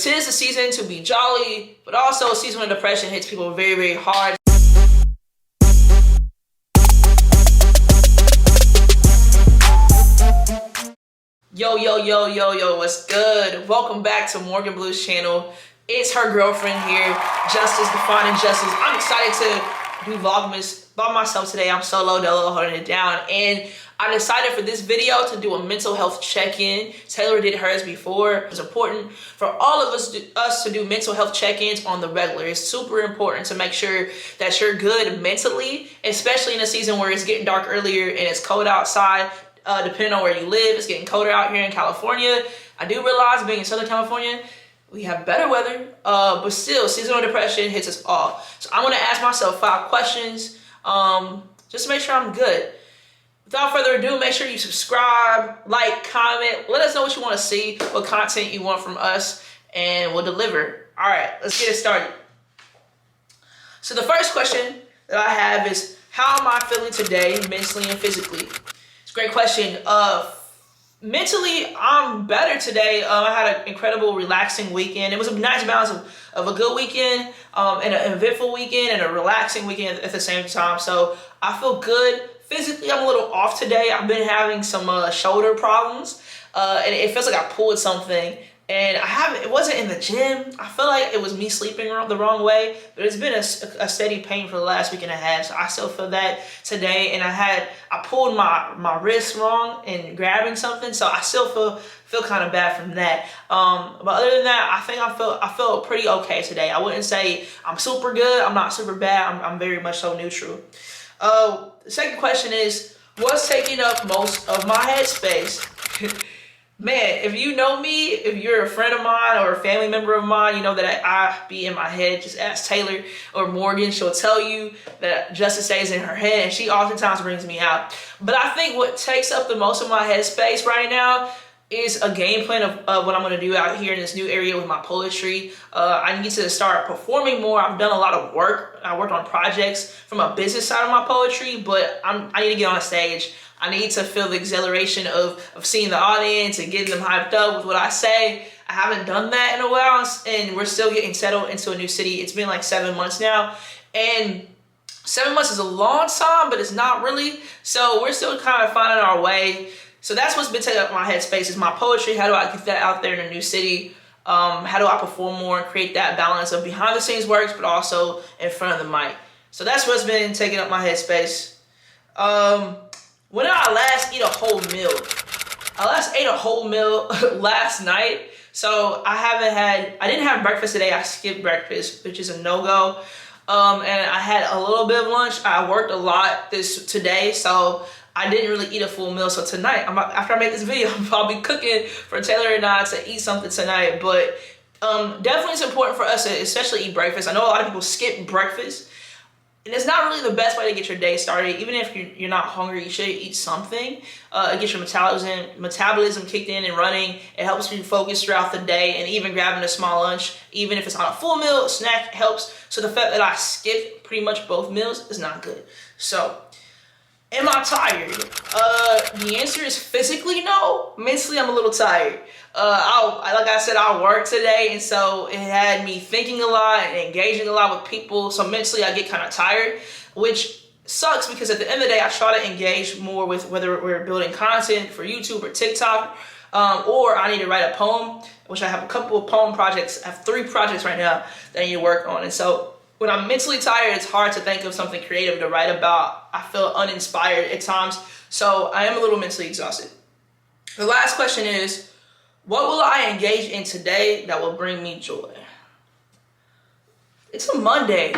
'tis the season to be jolly, but also a season when depression hits people very, very hard. Yo, what's good? Welcome back to Morgan Blue's channel. It's her girlfriend here, Justice, Defining Justice. I'm excited to do Vlogmas by myself today. I'm solo dolo holding it down, and I decided for this video to do a mental health check-in. Taylor did hers before. It's important for all of us to do mental health check-ins on the regular. It's super important to make sure that you're good mentally, especially in a season where it's getting dark earlier and it's cold outside. Depending on where you live, it's getting colder out here in California. I do realize being in Southern California, we have better weather, but still, seasonal depression hits us all. So I'm gonna ask myself 5 questions just to make sure I'm good. Without further ado, make sure you subscribe, like, comment. Let us know what you want to see, what content you want from us, and we'll deliver. All right, let's get it started. So the first question that I have is, how am I feeling today, mentally and physically? It's a great question. Mentally, I'm better today. I had an incredible, relaxing weekend. It was a nice balance of a good weekend and an eventful weekend and a relaxing weekend at the same time. So I feel good. Physically, I'm a little off today. I've been having some shoulder problems, and it feels like I pulled something. And it wasn't in the gym. I feel like it was me sleeping the wrong way, but it's been a steady pain for the last week and a half. So I still feel that today. And I pulled my wrist wrong in grabbing something, so I still feel kind of bad from that. But other than that, I think I feel pretty okay today. I wouldn't say I'm super good. I'm not super bad. I'm very much so neutral. The second question is, what's taking up most of my headspace? Man, if you know me, if you're a friend of mine or a family member of mine, you know that I be in my head. Just ask Taylor or Morgan. She'll tell you that Justice stays in her head, and she oftentimes brings me out. But I think what takes up the most of my headspace right now is a game plan of what I'm going to do out here in this new area with my poetry. I need to start performing more. I've done a lot of work. I worked on projects from a business side of my poetry, but I need to get on a stage. I need to feel the exhilaration of seeing the audience and getting them hyped up with what I say. I haven't done that in a while, and we're still getting settled into a new city. It's been like 7 months now, and 7 months is a long time, but it's not really. So we're still kind of finding our way. So that's what's been taking up my headspace, is my poetry. How do I get that out there in a new city? How do I perform more and create that balance of behind the scenes works, but also in front of the mic? So that's what's been taking up my headspace. When did I last eat a whole meal? I last ate a whole meal last night. So I didn't have breakfast today. I skipped breakfast, which is a no-go. And I had a little bit of lunch. I worked a lot today, so I didn't really eat a full meal. So tonight, after I make this video, I'm probably cooking for Taylor and I to eat something tonight. But definitely it's important for us to especially eat breakfast. I know a lot of people skip breakfast, and it's not really the best way to get your day started. Even if you're not hungry, you should eat something. It gets your metabolism kicked in and running. It helps you focus throughout the day, and even grabbing a small lunch, even if it's not a full meal, a snack helps. So the fact that I skip pretty much both meals is not good. So, am I tired? The answer is physically no. Mentally, I'm a little tired. Like I said, I worked today, and so it had me thinking a lot and engaging a lot with people. So mentally, I get kind of tired, which sucks because at the end of the day, I try to engage more with whether we're building content for YouTube or TikTok, or I need to write a poem, which I have a couple of poem projects. I have 3 projects right now that I need to work on, and so when I'm mentally tired, it's hard to think of something creative to write about. I feel uninspired at times, so I am a little mentally exhausted. The last question is, what will I engage in today that will bring me joy? It's a Monday,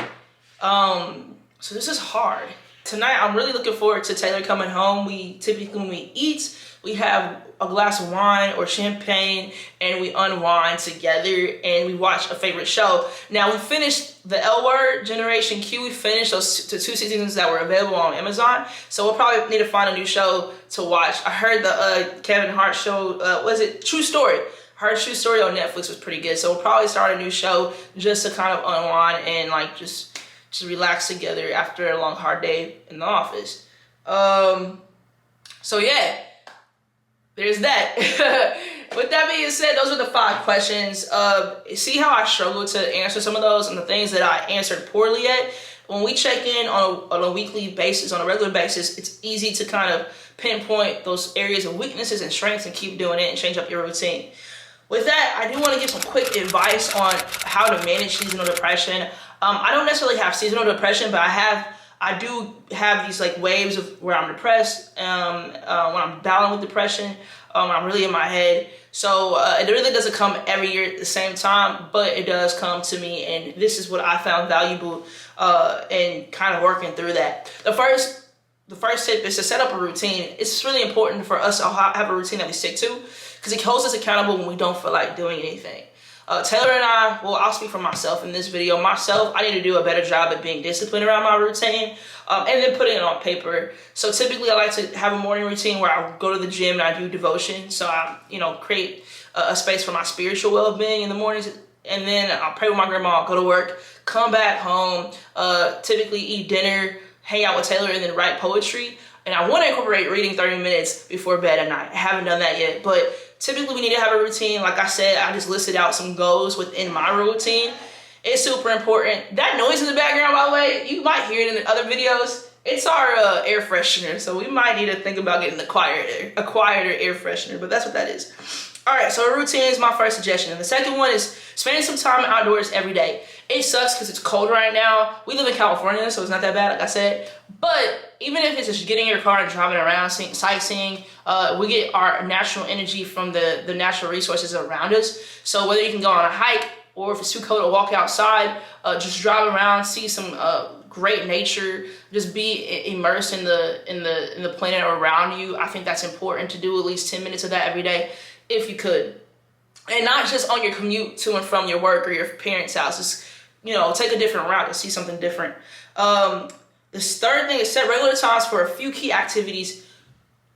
so this is hard. Tonight, I'm really looking forward to Taylor coming home. Typically, when we eat, we have a glass of wine or champagne, and we unwind together, and we watch a favorite show. Now, we finished the L Word, Generation Q. We finished the 2 seasons that were available on Amazon, so we'll probably need to find a new show to watch. I heard the Kevin Hart show, was it True Story? I heard True Story on Netflix was pretty good, so we'll probably start a new show just to kind of unwind and like just relax together after a long, hard day in the office. So yeah. There's that. With that being said, those are the 5 questions. See how I struggled to answer some of those and the things that I answered poorly at? When we check in on a weekly basis, on a regular basis, it's easy to kind of pinpoint those areas of weaknesses and strengths and keep doing it and change up your routine. With that, I do want to give some quick advice on how to manage seasonal depression. I don't necessarily have seasonal depression, but I do have these like waves of where I'm depressed, when I'm battling with depression, I'm really in my head. So it really doesn't come every year at the same time, but it does come to me, and this is what I found valuable in kind of working through that. The first tip is to set up a routine. It's really important for us to have a routine that we stick to, because it holds us accountable when we don't feel like doing anything. Taylor and I, well, I'll speak for myself in this video. I need to do a better job at being disciplined around my routine, and then putting it on paper. So typically I like to have a morning routine where I go to the gym and I do devotion. So I, create a space for my spiritual well-being in the mornings, and then I'll pray with my grandma, I'll go to work, come back home, typically eat dinner, hang out with Taylor, and then write poetry. And I want to incorporate reading 30 minutes before bed at night. I haven't done that yet, but typically we need to have a routine. Like I said, I just listed out some goals within my routine. It's super important. That noise in the background, by the way, you might hear it in other videos. It's our air freshener, so we might need to think about getting a quieter air freshener, but that's what that is. All right, so a routine is my first suggestion. And the second one is spending some time outdoors every day. It sucks because it's cold right now. We live in California, so it's not that bad, like I said. But even if it's just getting in your car and driving around, sightseeing, we get our natural energy from the natural resources around us. So whether you can go on a hike, or if it's too cold to walk outside, just drive around, see some great nature, just be immersed in the planet around you. I think that's important to do at least 10 minutes of that every day, if you could. And not just on your commute to and from your work or your parents' house. Just, take a different route to see something different. This third thing is set regular times for a few key activities.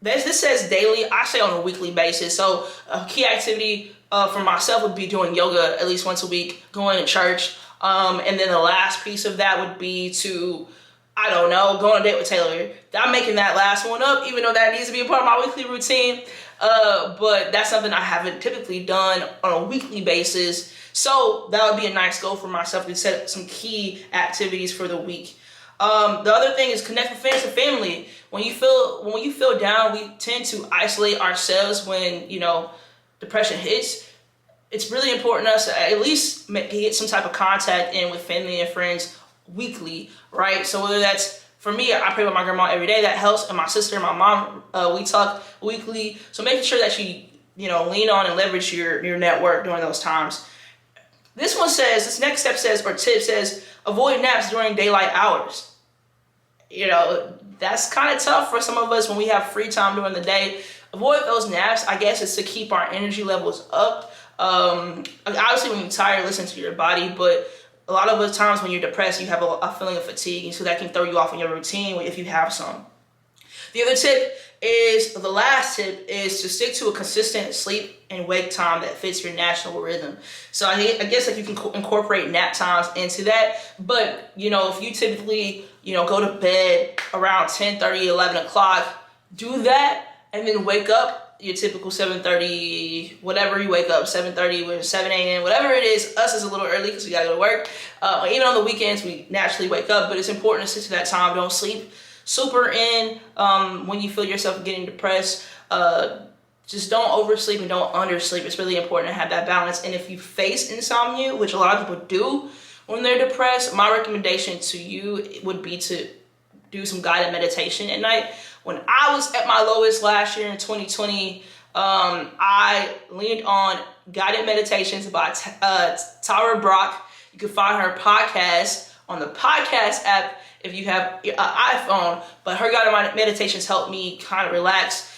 This says daily. I say on a weekly basis. So a key activity for myself would be doing yoga at least once a week, going to church. And then the last piece of that would be to, go on a date with Taylor. I'm making that last one up, even though that needs to be a part of my weekly routine. But that's something I haven't typically done on a weekly basis. So that would be a nice goal for myself to set up some key activities for the week. The other thing is connect with friends and family. When you feel down, we tend to isolate ourselves when, depression hits. It's really important to us to at least get some type of contact in with family and friends weekly, right? So whether that's, for me, I pray with my grandma every day. That helps. And my sister and my mom, we talk weekly. So making sure that you, lean on and leverage your network during those times. This next step says, or tip says, avoid naps during daylight hours. That's kind of tough for some of us when we have free time during the day. Avoid those naps, I guess, is to keep our energy levels up. Obviously, when you're tired, listen to your body, but a lot of the times when you're depressed, you have a feeling of fatigue, and so that can throw you off in your routine if you have some. The last tip is to stick to a consistent sleep and wake time that fits your natural rhythm. So I guess you can incorporate nap times into that, but if you typically go to bed around 10:30, 11 o'clock, do that, and then wake up your typical 7:30, whatever you wake up, 7:30 or 7 a.m., whatever it is. Us is a little early because we gotta go to work. Even on the weekends, we naturally wake up, but it's important to stick to that time. Don't sleep super in when you feel yourself getting depressed. Just don't oversleep and don't undersleep. It's really important to have that balance. And if you face insomnia, which a lot of people do when they're depressed, my recommendation to you would be to do some guided meditation at night. When I was at my lowest last year in 2020, I leaned on guided meditations by Tara Brock. You can find her podcast on the podcast app if you have an iPhone, but her guided meditations help me kind of relax.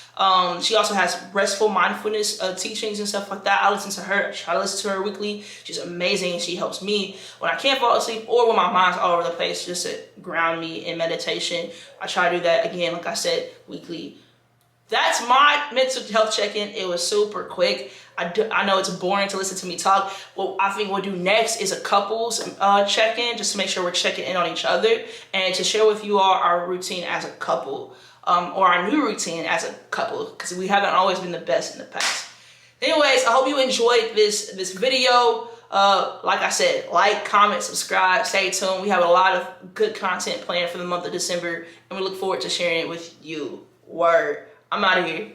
She also has restful mindfulness teachings and stuff like that. I listen to her. I try to listen to her weekly. She's amazing. She helps me when I can't fall asleep or when my mind's all over the place, just to ground me in meditation. I try to do that, again, like I said, weekly. That's my mental health check-in. It was super quick. I know it's boring to listen to me talk. What I think we'll do next is a couples check-in, just to make sure we're checking in on each other and to share with you all our routine as a couple, or our new routine as a couple, because we haven't always been the best in the past. Anyways, I hope you enjoyed this video. Like I said, like, comment, subscribe, stay tuned. We have a lot of good content planned for the month of December, and we look forward to sharing it with you. Word. I'm out of here.